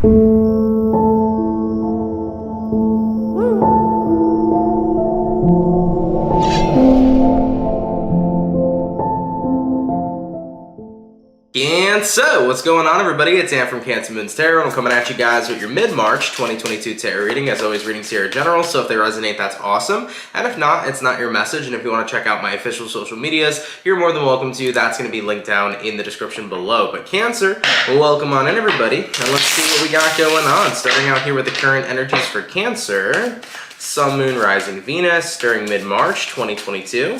And so, what's going on, everybody? It's Ann from CancerMoonsTarot. I'm coming at you guys with your mid-March 2022 tarot reading. As always, readings here are general, so if they resonate, that's awesome. And if not, it's not your message. And if you want to check out my official social medias, you're more than welcome to. That's going to be linked down in the description below. But Cancer, welcome on in, everybody. And let's see what we got going on. Starting out here with the current energies for Cancer. Sun, Moon, Rising, Venus during mid-March 2022.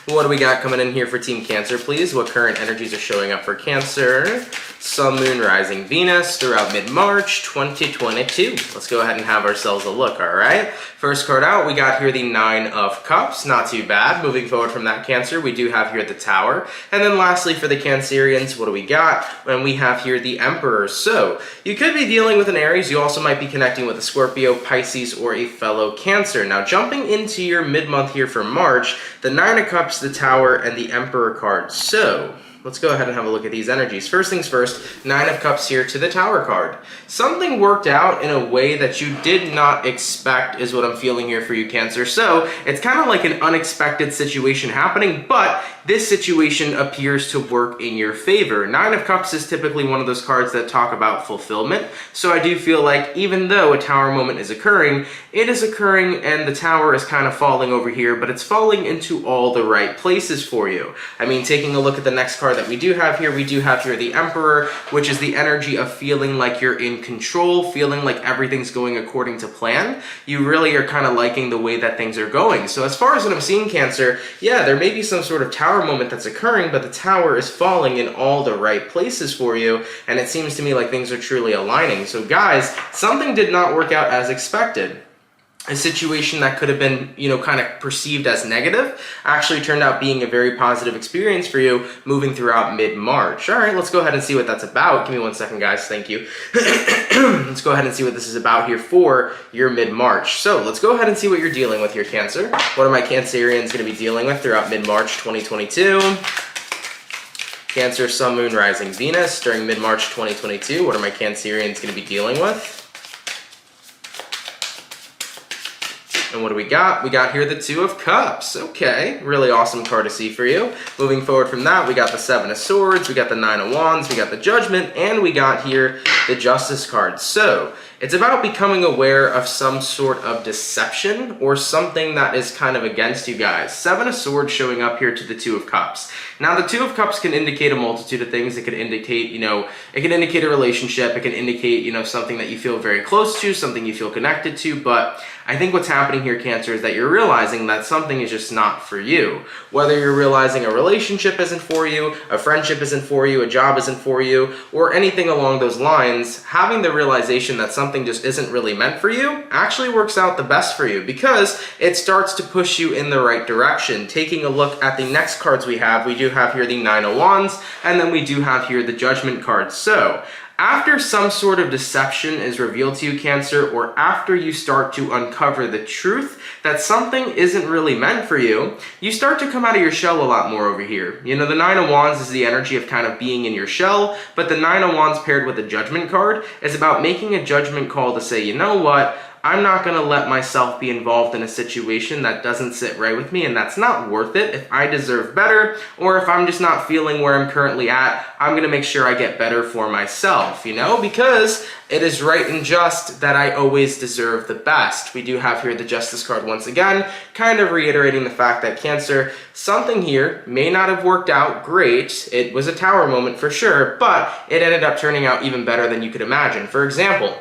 What do we got coming in here for Team Cancer, please? What current energies are showing up for Cancer? Sun, Moon, Rising, Venus throughout mid-March 2022. Let's go ahead and have ourselves a look, all right? First card out, we got here the Nine of Cups. Not too bad. Moving forward from that, Cancer, we do have here the Tower. And then lastly, for the Cancerians, what do we got? And we have here the Emperor. So, you could be dealing with an Aries. You also might be connecting with a Scorpio, Pisces, or a fellow Cancer. Now, jumping into your mid-month here for March, the Nine of Cups, the Tower, and the Emperor card. So, let's go ahead and have a look at these energies. First things first, Nine of Cups here to the Tower card. Something worked out in a way that you did not expect is what I'm feeling here for you, Cancer. So, it's kind of like an unexpected situation happening, but this situation appears to work in your favor. Nine of Cups is typically one of those cards that talk about fulfillment. So I do feel like even though a Tower moment is occurring, it is occurring and the Tower is kind of falling over here, but it's falling into all the right places for you. I mean, taking a look at the next card that we do have here the Emperor, which is the energy of feeling like you're in control, feeling like everything's going according to plan. You really are kind of liking the way that things are going. So as far as what I'm seeing, Cancer, yeah, there may be some sort of Tower moment that's occurring, but the Tower is falling in all the right places for you, and it seems to me like things are truly aligning. So guys, something did not work out as expected. A situation that could have been, kind of perceived as negative actually turned out being a very positive experience for you moving throughout mid-March. All right, let's go ahead and see what that's about. Give me 1 second, guys. Thank you. Let's go ahead and see what this is about here for your mid-March. So let's go ahead and see what you're dealing with here, Cancer. What are my Cancerians going to be dealing with throughout mid-March 2022? Cancer, Sun, Moon, Rising, Venus during mid-March 2022. What are my Cancerians going to be dealing with? And what do we got? We got here the Two of Cups. Okay, really awesome card to see for you. Moving forward from that, we got the Seven of Swords, we got the Nine of Wands, we got the Judgment, and we got here the Justice card. So, it's about becoming aware of some sort of deception or something that is kind of against you guys. Seven of Swords showing up here to the Two of Cups. Now, the Two of Cups can indicate a multitude of things. It could indicate, it can indicate a relationship. It can indicate, something that you feel very close to, something you feel connected to. But I think what's happening here, Cancer, is that you're realizing that something is just not for you. Whether you're realizing a relationship isn't for you, a friendship isn't for you, a job isn't for you, or anything along those lines, having the realization that something just isn't really meant for you actually works out the best for you because it starts to push you in the right direction. Taking a look at the next cards we do have here the Nine of Wands, and then we do have here the Judgment card. So, after some sort of deception is revealed to you, Cancer, or after you start to uncover the truth that something isn't really meant for you, you start to come out of your shell a lot more over here. The Nine of Wands is the energy of kind of being in your shell, but the Nine of Wands paired with the Judgment card is about making a judgment call to say, you know what? I'm not going to let myself be involved in a situation that doesn't sit right with me, and that's not worth it. If I deserve better, or if I'm just not feeling where I'm currently at, I'm going to make sure I get better for myself, because it is right and just that I always deserve the best. We do have here the Justice card once again, kind of reiterating the fact that, Cancer, something here may not have worked out great. It was a Tower moment for sure, but it ended up turning out even better than you could imagine. For example,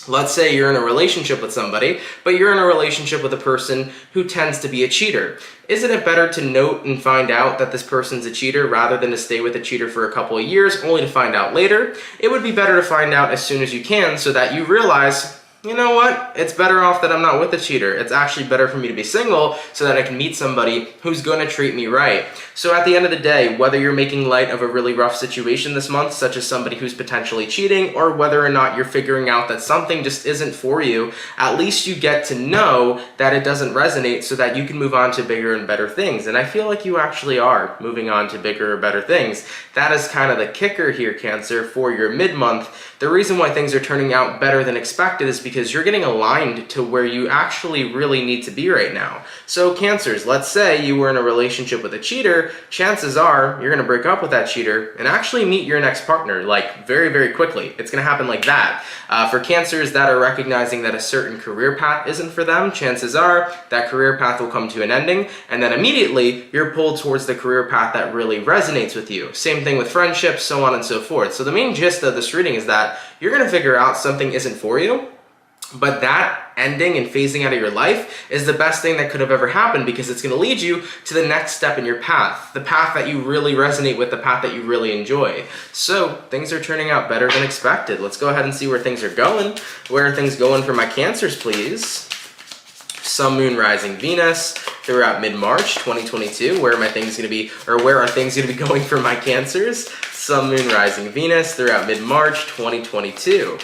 let's say you're in a relationship with somebody, but you're in a relationship with a person who tends to be a cheater. Isn't it better to note and find out that this person's a cheater rather than to stay with a cheater for a couple of years only to find out later? It would be better to find out as soon as you can so that you realize, you know what? It's better off that I'm not with a cheater. It's actually better for me to be single so that I can meet somebody who's going to treat me right. So at the end of the day, whether you're making light of a really rough situation this month, such as somebody who's potentially cheating, or whether or not you're figuring out that something just isn't for you, at least you get to know that it doesn't resonate so that you can move on to bigger and better things. And I feel like you actually are moving on to bigger or better things. That is kind of the kicker here, Cancer, for your mid-month The reason why things are turning out better than expected is because you're getting aligned to where you actually really need to be right now. So Cancers, let's say you were in a relationship with a cheater, chances are you're going to break up with that cheater and actually meet your next partner, like very, very quickly. It's going to happen like that. For Cancers that are recognizing that a certain career path isn't for them, chances are that career path will come to an ending, and then immediately you're pulled towards the career path that really resonates with you. Same thing with friendships, so on and so forth. So the main gist of this reading is that you're going to figure out something isn't for you, but that ending and phasing out of your life is the best thing that could have ever happened, because it's going to lead you to the next step in your path, the path that you really resonate with, the path that you really enjoy. So things are turning out better than expected. Let's go ahead and see where things are going. Where are things going for my Cancers, please? Sun, Moon, Rising, Venus throughout mid-March 2022. Where are my things going to be, or where are things going to be going for my Cancers? Sun, Moon, Rising, Venus throughout mid-March 2022.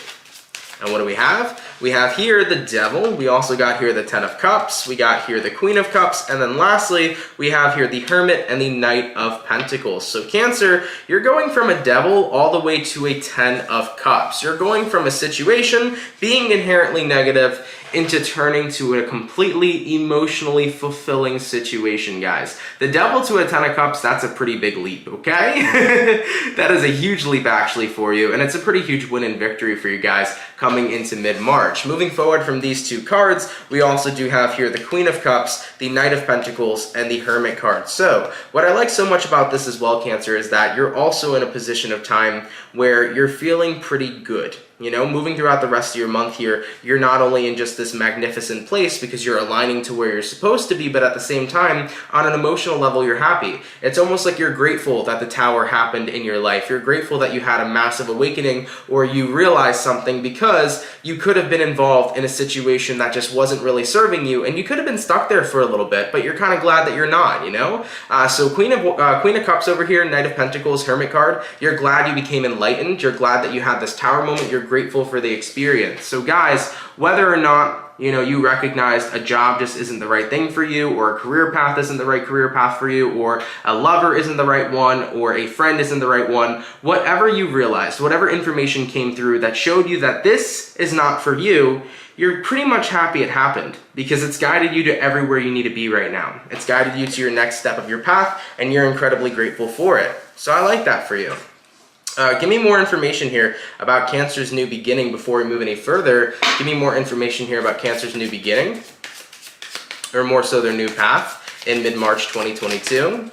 And what do we have? We have here the Devil. We also got here the Ten of Cups. We got here the Queen of Cups. And then lastly, we have here the Hermit and the Knight of Pentacles. So Cancer, you're going from a Devil all the way to a Ten of Cups. You're going from a situation being inherently negative into turning to a completely emotionally fulfilling situation, guys. The Devil to a Ten of Cups, that's a pretty big leap, okay? That is a huge leap actually for you, and it's a pretty huge win and victory for you guys coming into mid-March. Moving forward from these two cards, we also do have here the Queen of Cups, the Knight of Pentacles, and the Hermit card. So what I like so much about this as well, Cancer, is that you're also in a position of time where you're feeling pretty good. You know, moving throughout the rest of your month here, you're not only in just this magnificent place because you're aligning to where you're supposed to be, but at the same time, on an emotional level, you're happy. It's almost like you're grateful that the Tower happened in your life. You're grateful that you had a massive awakening, or you realized something, because you could have been involved in a situation that just wasn't really serving you, and you could have been stuck there for a little bit, but you're kind of glad that you're not, you know? So Queen of Cups over here, Knight of Pentacles, Hermit card, you're glad you became enlightened. You're glad that you had this Tower moment. You're grateful for the experience. So guys, whether or not you recognized a job just isn't the right thing for you, or a career path isn't the right career path for you, or a lover isn't the right one, or a friend isn't the right one, whatever you realized, whatever information came through that showed you that this is not for you, you're pretty much happy it happened, because it's guided you to everywhere you need to be right now. It's guided you to your next step of your path, and you're incredibly grateful for it. So I like that for you. Give me more information here about Cancer's new beginning before we move any further. Give me more information here about Cancer's new beginning, or more so their new path in mid-March 2022.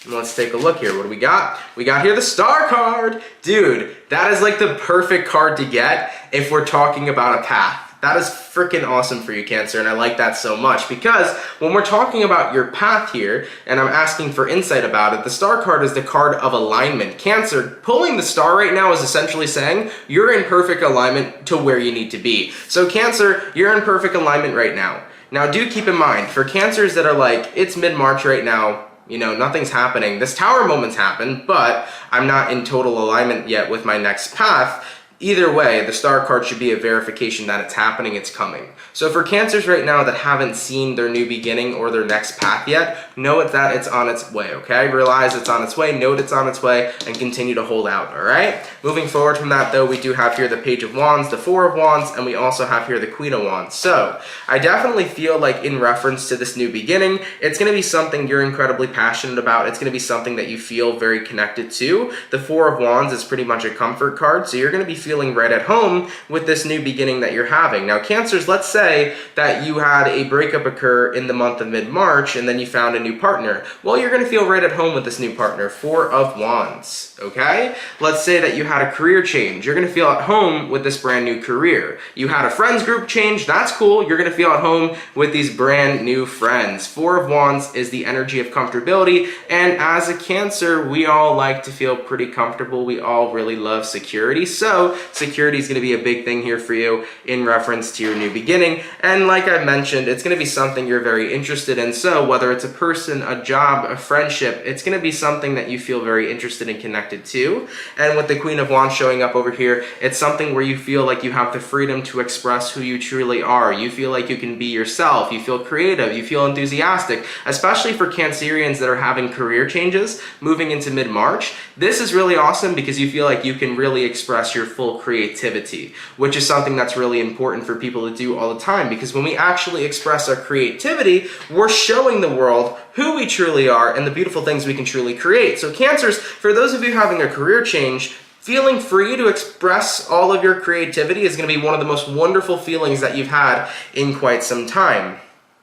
And let's take a look here. What do we got? We got here the Star card. Dude, that is like the perfect card to get if we're talking about a path. That is freaking awesome for you, Cancer, and I like that so much, because when we're talking about your path here, and I'm asking for insight about it, the Star card is the card of alignment. Cancer, pulling the Star right now is essentially saying you're in perfect alignment to where you need to be. So Cancer, you're in perfect alignment right now. Now do keep in mind, for Cancers that are like, it's mid-March right now, nothing's happening. This Tower moment's happened, but I'm not in total alignment yet with my next path. Either way, the Star card should be a verification that it's happening, it's coming. So for Cancers right now that haven't seen their new beginning or their next path yet, know that it's on its way, okay? Realize it's on its way, know it's on its way, and continue to hold out, all right? Moving forward from that, though, we do have here the Page of Wands, the Four of Wands, and we also have here the Queen of Wands. So I definitely feel like in reference to this new beginning, it's going to be something you're incredibly passionate about. It's going to be something that you feel very connected to. The Four of Wands is pretty much a comfort card, so you're going to be feeling right at home with this new beginning that you're having. Now, Cancers, let's say that you had a breakup occur in the month of mid-March and then you found a new partner. Well, you're going to feel right at home with this new partner, Four of Wands, okay? Let's say that you had a career change. You're going to feel at home with this brand new career. You had a friends group change. That's cool. You're going to feel at home with these brand new friends. Four of Wands is the energy of comfortability, and as a Cancer, we all like to feel pretty comfortable. We all really love security. So So security is going to be a big thing here for you in reference to your new beginning. And like I mentioned, it's going to be something you're very interested in. So whether it's a person, a job, a friendship, it's going to be something that you feel very interested and connected to. And with the Queen of Wands showing up over here, it's something where you feel like you have the freedom to express who you truly are. You feel like you can be yourself. You feel creative. You feel enthusiastic, especially for Cancerians that are having career changes moving into mid-March. This is really awesome because you feel like you can really express your full creativity, which is something that's really important for people to do all the time, because when we actually express our creativity, we're showing the world who we truly are and the beautiful things we can truly create. So Cancers, for those of you having a career change, feeling free to express all of your creativity is going to be one of the most wonderful feelings that you've had in quite some time.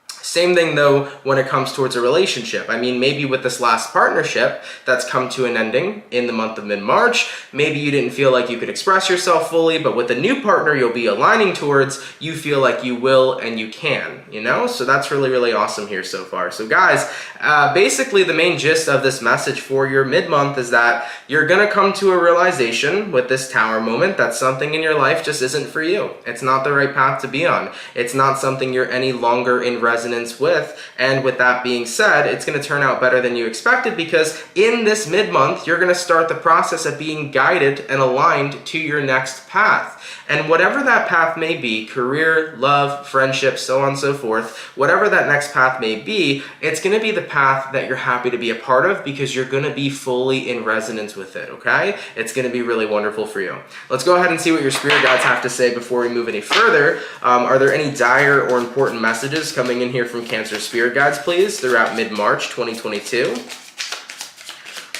Same thing though when it comes towards a relationship. I mean, maybe with this last partnership that's come to an ending in the month of mid-March, maybe you didn't feel like you could express yourself fully, but with the new partner you'll be aligning towards, you feel like you will and you can, you know? So that's really, really awesome here so far. So guys, basically the main gist of this message for your mid-month is that you're gonna come to a realization with this Tower moment that something in your life just isn't for you. It's not the right path to be on. It's not something you're any longer in resonance with. And with that being said, it's going to turn out better than you expected, because in this mid-month, you're going to start the process of being guided and aligned to your next path. And whatever that path may be, career, love, friendship, so on and so forth, whatever that next path may be, it's going to be the path that you're happy to be a part of because you're going to be fully in resonance with it, okay? It's going to be really wonderful for you. Let's go ahead and see what your spirit guides have to say before we move any further. Are there any dire or important messages coming in here from Cancer spirit guides, please, throughout mid-March 2022?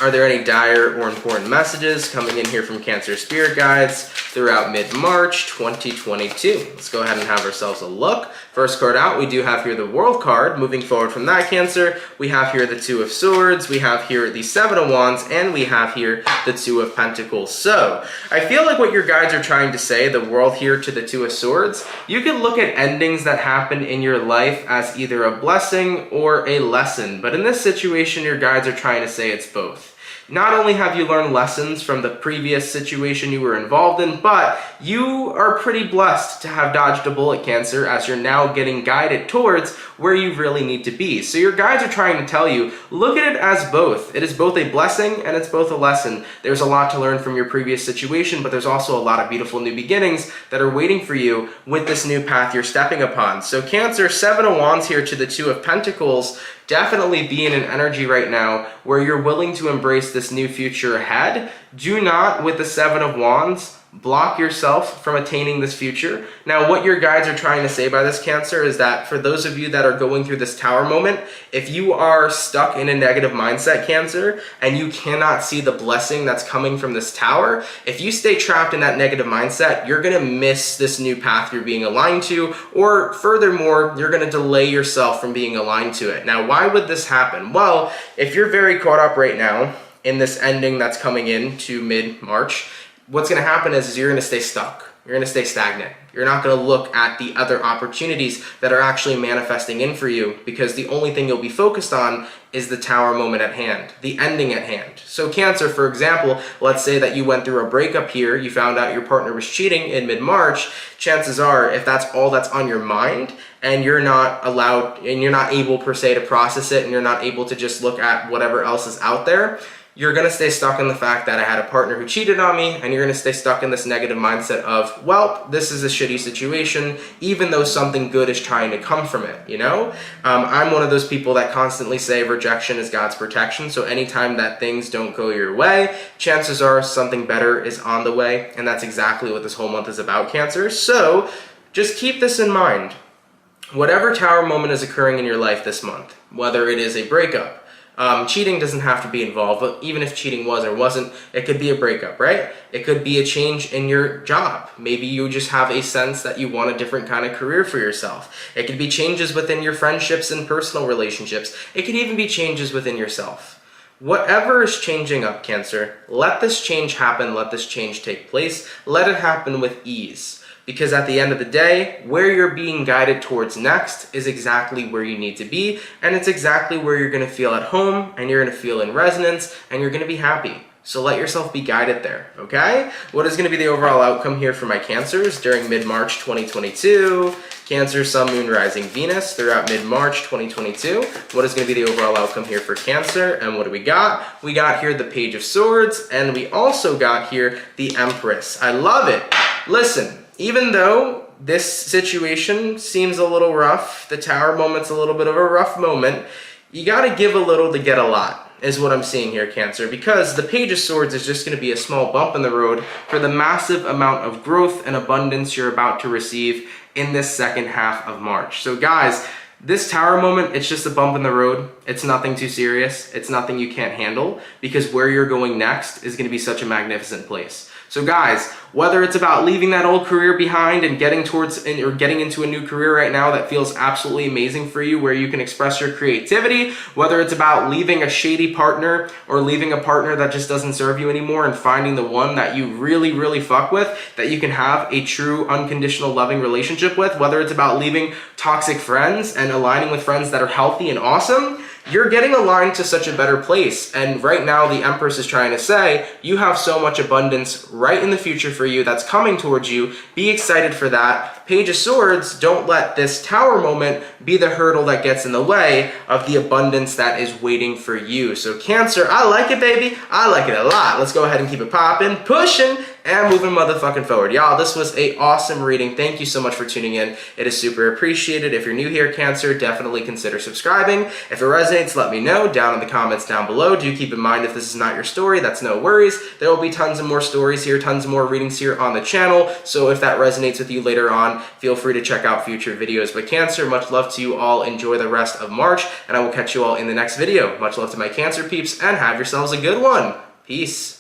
Are there any dire or important messages coming in here from Cancer spirit guides throughout mid-March 2022? Let's go ahead and have ourselves a look. First card out, we do have here the World card. Moving forward from that, Cancer, we have here the Two of Swords, we have here the Seven of Wands, and we have here the Two of Pentacles. So, I feel like what your guides are trying to say, the World here to the Two of Swords, you can look at endings that happen in your life as either a blessing or a lesson. But in this situation, your guides are trying to say it's both. Not only have you learned lessons from the previous situation you were involved in, but you are pretty blessed to have dodged a bullet, Cancer, as you're now getting guided towards where you really need to be. So your guides are trying to tell you, look at it as both. It is both a blessing and it's both a lesson. There's a lot to learn from your previous situation, but there's also a lot of beautiful new beginnings that are waiting for you with this new path you're stepping upon. So Cancer, Seven of Wands here to the Two of Pentacles, definitely be in an energy right now where you're willing to embrace this new future ahead. Do not, with the Seven of Wands, block yourself from attaining this future. Now, what your guides are trying to say by this, Cancer, is that for those of you that are going through this Tower moment, if you are stuck in a negative mindset, Cancer, and you cannot see the blessing that's coming from this Tower, if you stay trapped in that negative mindset, you're going to miss this new path you're being aligned to, or furthermore, you're going to delay yourself from being aligned to it. Now, why would this happen? Well, if you're very caught up right now in this ending that's coming in to mid-March, what's going to happen is you're going to stay stuck. You're going to stay stagnant. You're not going to look at the other opportunities that are actually manifesting in for you, because the only thing you'll be focused on is the Tower moment at hand, the ending at hand. So Cancer, for example, let's say that you went through a breakup here, you found out your partner was cheating in mid-March, chances are, if that's all that's on your mind, and you're not allowed, and you're not able per se to process it, and you're not able to just look at whatever else is out there, you're going to stay stuck in the fact that I had a partner who cheated on me, and you're going to stay stuck in this negative mindset of, well, this is a shitty situation, even though something good is trying to come from it, you know? I'm one of those people that constantly say rejection is God's protection, so anytime that things don't go your way, chances are something better is on the way, and that's exactly what this whole month is about, Cancer. So just keep this in mind. Whatever Tower moment is occurring in your life this month, whether it is a breakup, cheating doesn't have to be involved, but even if cheating was or wasn't, it could be a breakup, right? It could be a change in your job. Maybe you just have a sense that you want a different kind of career for yourself. It could be changes within your friendships and personal relationships. It could even be changes within yourself. Whatever is changing up, Cancer, let this change happen, let this change take place, let it happen with ease. Because at the end of the day, where you're being guided towards next is exactly where you need to be, and it's exactly where you're going to feel at home, and you're going to feel in resonance, and you're going to be happy. So let yourself be guided there, okay? What is going to be the overall outcome here for my Cancers during mid-March 2022? Cancer, Sun, Moon, Rising, Venus throughout mid-March 2022. What is going to be the overall outcome here for Cancer? And what do we got? We got here the Page of Swords, and we also got here the Empress. I love it. Listen, even though this situation seems a little rough, the Tower moment's a little bit of a rough moment, you got to give a little to get a lot, is what I'm seeing here, Cancer, because the Page of Swords is just going to be a small bump in the road for the massive amount of growth and abundance you're about to receive in this second half of March. So guys, this Tower moment, it's just a bump in the road. It's nothing too serious. It's nothing you can't handle, because where you're going next is going to be such a magnificent place. So guys, whether it's about leaving that old career behind and getting into a new career right now that feels absolutely amazing for you, where you can express your creativity, whether it's about leaving a shady partner or leaving a partner that just doesn't serve you anymore and finding the one that you really, really fuck with, that you can have a true unconditional loving relationship with, whether it's about leaving toxic friends and aligning with friends that are healthy and awesome, you're getting aligned to such a better place. And right now, the Empress is trying to say, you have so much abundance right in the future for you that's coming towards you. Be excited for that. Page of Swords, don't let this Tower moment be the hurdle that gets in the way of the abundance that is waiting for you. So Cancer, I like it, baby. I like it a lot. Let's go ahead and keep it popping, pushing, and moving motherfucking forward. Y'all, this was an awesome reading. Thank you so much for tuning in. It is super appreciated. If you're new here, Cancer, definitely consider subscribing. If it resonates, let me know down in the comments down below. Do keep in mind, if this is not your story, that's no worries. There will be tons of more stories here, tons of more readings here on the channel. So if that resonates with you later on, feel free to check out future videos. But Cancer, much love to you all. Enjoy the rest of March, and I will catch you all in the next video. Much love to my Cancer peeps, and have yourselves a good one. Peace.